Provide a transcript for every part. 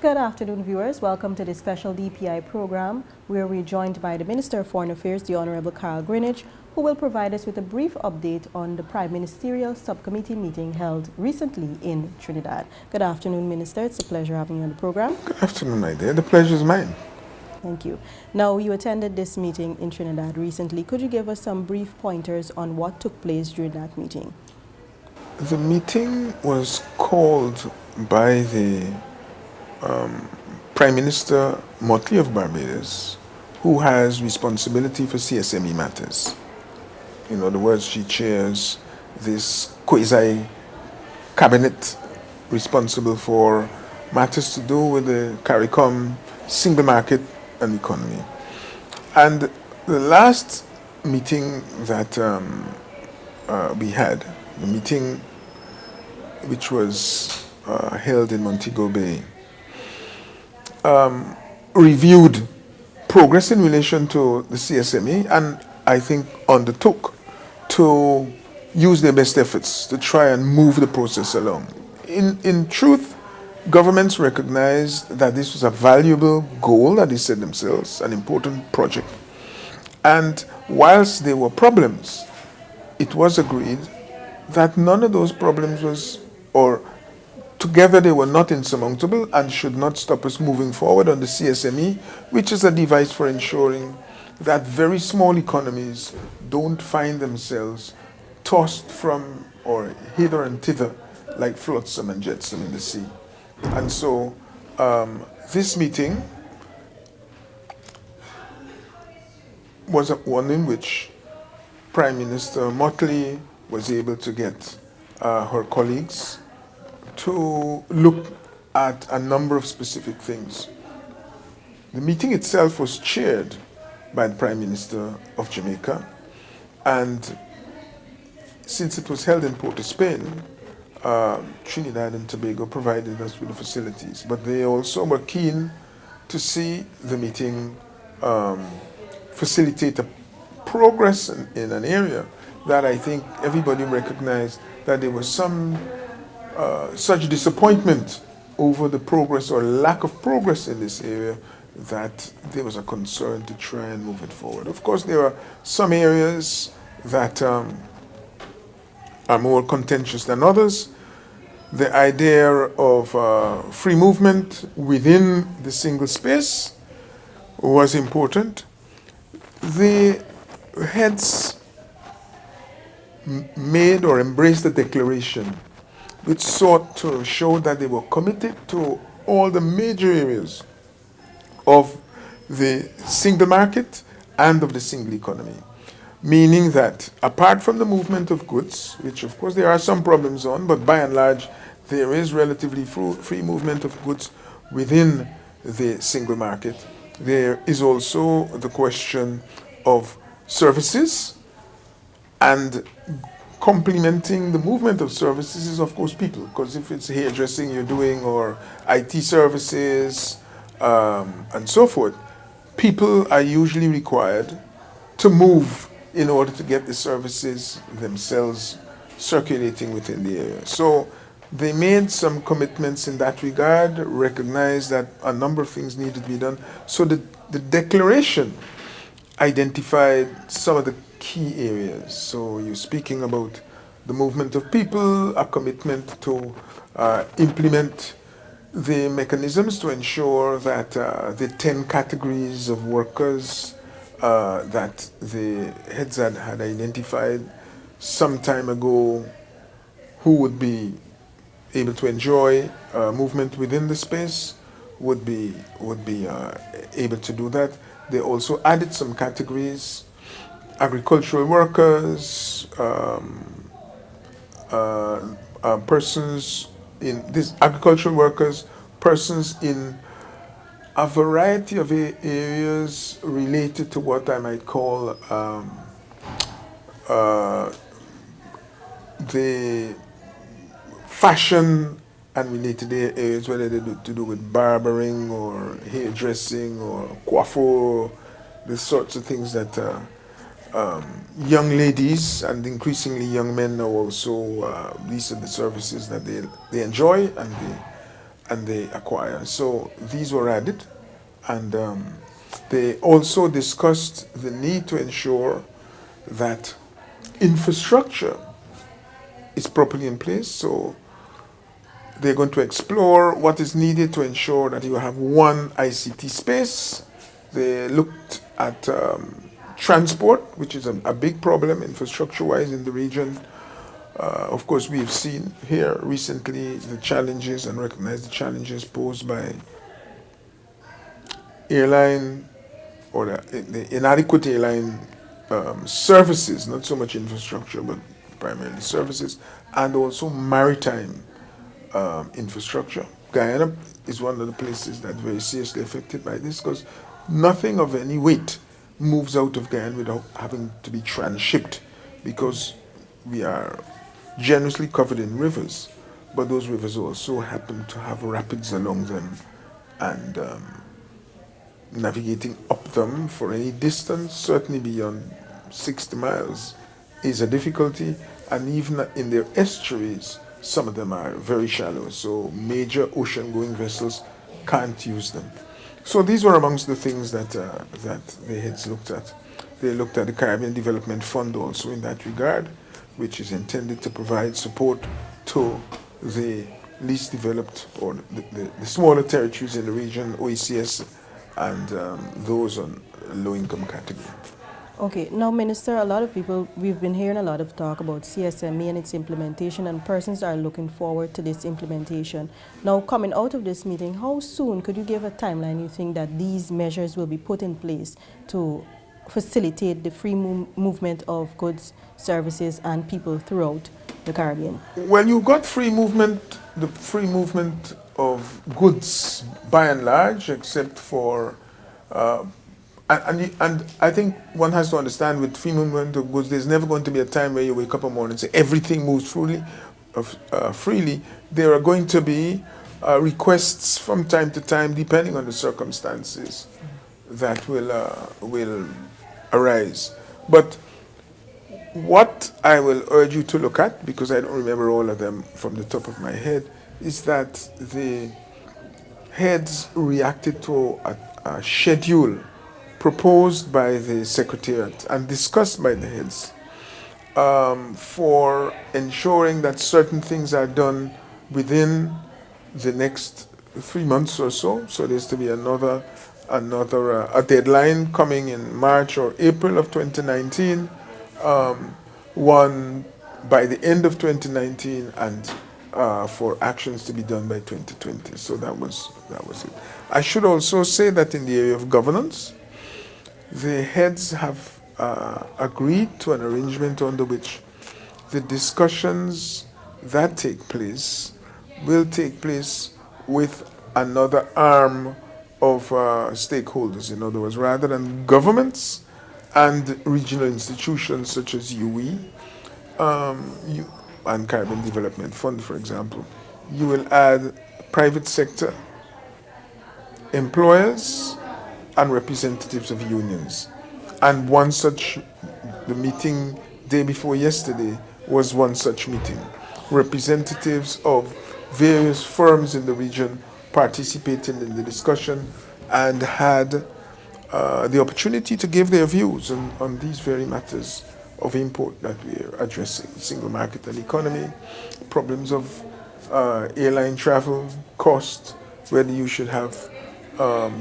Good afternoon, viewers. Welcome to this special DPI program where we're joined by the Minister of Foreign Affairs, the Honorable Carl Greenidge, who will provide us with a brief update on the Prime Ministerial Subcommittee meeting held recently in Trinidad. Good afternoon, Minister. It's a pleasure having you on the program. Good afternoon, my dear. The pleasure is mine. Thank you. Now, you attended this meeting in Trinidad recently. Could you give us some brief pointers on what took place during that meeting? The meeting was called by the Prime Minister Motley of Barbados, who has responsibility for CSME matters. In other words, she chairs this quasi-cabinet responsible for matters to do with the CARICOM single market and economy. And the last meeting that we had, the meeting which was held in Montego Bay, reviewed progress in relation to the CSME and I think undertook to use their best efforts to try and move the process along. In truth, governments recognized that this was a valuable goal that they set themselves, an important project. And whilst there were problems, it was agreed that none of those problems was, or together they were not insurmountable and should not stop us moving forward on the CSME, which is a device for ensuring that very small economies don't find themselves tossed from or hither and thither like flotsam and jetsam in the sea. And so this meeting was one in which Prime Minister Motley was able to get her colleagues to look at a number of specific things. The meeting itself was chaired by the Prime Minister of Jamaica, and since it was held in Port of Spain, Trinidad and Tobago provided us with the facilities, but they also were keen to see the meeting facilitate a progress in an area that I think everybody recognized that there was some such disappointment over the progress or lack of progress in this area that there was a concern to try and move it forward. Of course, there are some areas that are more contentious than others. The idea of free movement within the single space was important. The heads made or embraced a declaration which sought to show that they were committed to all the major areas of the single market and of the single economy. Meaning that apart from the movement of goods, which of course there are some problems on, but by and large there is relatively free movement of goods within the single market, there is also the question of services, and complementing the movement of services is of course people, because if it's hairdressing you're doing or IT services and so forth, people are usually required to move in order to get the services themselves circulating within the area. So they made some commitments in that regard, recognized that a number of things needed to be done. So the declaration identified some of the key areas. So you're speaking about the movement of people, a commitment to implement the mechanisms to ensure that the 10 categories of workers that the heads had identified some time ago who would be able to enjoy movement within the space would be able to do that. They also added some categories: agricultural workers, persons in this agricultural workers, persons in a variety of areas related to what I might call the fashion and related areas, whether they do to do with barbering or hairdressing or coiffure, the sorts of things that young ladies and increasingly young men now also, these are the services that they enjoy and and they acquire. So these were added, and they also discussed the need to ensure that infrastructure is properly in place. So they're going to explore what is needed to ensure that you have one ICT space. They looked at transport, which is a big problem infrastructure-wise in the region. Of course, we've seen here recently the challenges and recognized the challenges posed by airline or the inadequate airline services, not so much infrastructure, but primarily services, and also maritime infrastructure. Guyana is one of the places that's very seriously affected by this because nothing of any weight moves out of Guyana without having to be transshipped, because we are generously covered in rivers, but those rivers also happen to have rapids along them, and navigating up them for any distance, certainly beyond 60 miles, is a difficulty, and even in their estuaries, some of them are very shallow, so major ocean-going vessels can't use them. So these were amongst the things that the heads looked at. They looked at the Caribbean Development Fund also in that regard, which is intended to provide support to the least developed or the smaller territories in the region, OECS, and those on low-income category. Okay, now Minister, a lot of people, we've been hearing a lot of talk about CSME and its implementation, and persons are looking forward to this implementation. Now, coming out of this meeting, how soon could you give a timeline you think that these measures will be put in place to facilitate the free movement of goods, services, and people throughout the Caribbean? Well, you've got free movement, the free movement of goods by and large, except for and I think one has to understand with free movement of goods, there's never going to be a time where you wake up in the morning and say everything moves freely. There are going to be requests from time to time, depending on the circumstances, that will arise. But what I will urge you to look at, because I don't remember all of them from the top of my head, is that the heads reacted to a schedule proposed by the Secretariat and discussed by the heads for ensuring that certain things are done within the next 3 months or so. So there's to be another a deadline coming in March or April of 2019, one by the end of 2019, and for actions to be done by 2020. So that was it. I should also say that in the area of governance, the heads have agreed to an arrangement under which the discussions that take place will take place with another arm of stakeholders. In other words, rather than governments and regional institutions such as UE and Caribbean Development Fund, for example, you will add private sector, employers, and representatives of unions. And one such, the meeting day before yesterday was one such meeting. Representatives of various firms in the region participated in the discussion and had the opportunity to give their views on these very matters of import that we are addressing: single market and economy, problems of airline travel, cost, whether you should have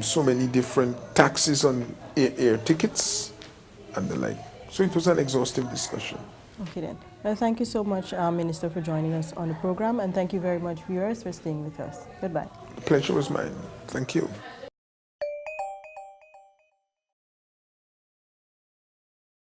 so many different taxes on air tickets and the like. So it was an exhaustive discussion. Okay then. Well, thank you so much, Minister, for joining us on the program, and thank you very much, viewers, for staying with us. Goodbye. The pleasure was mine. Thank you.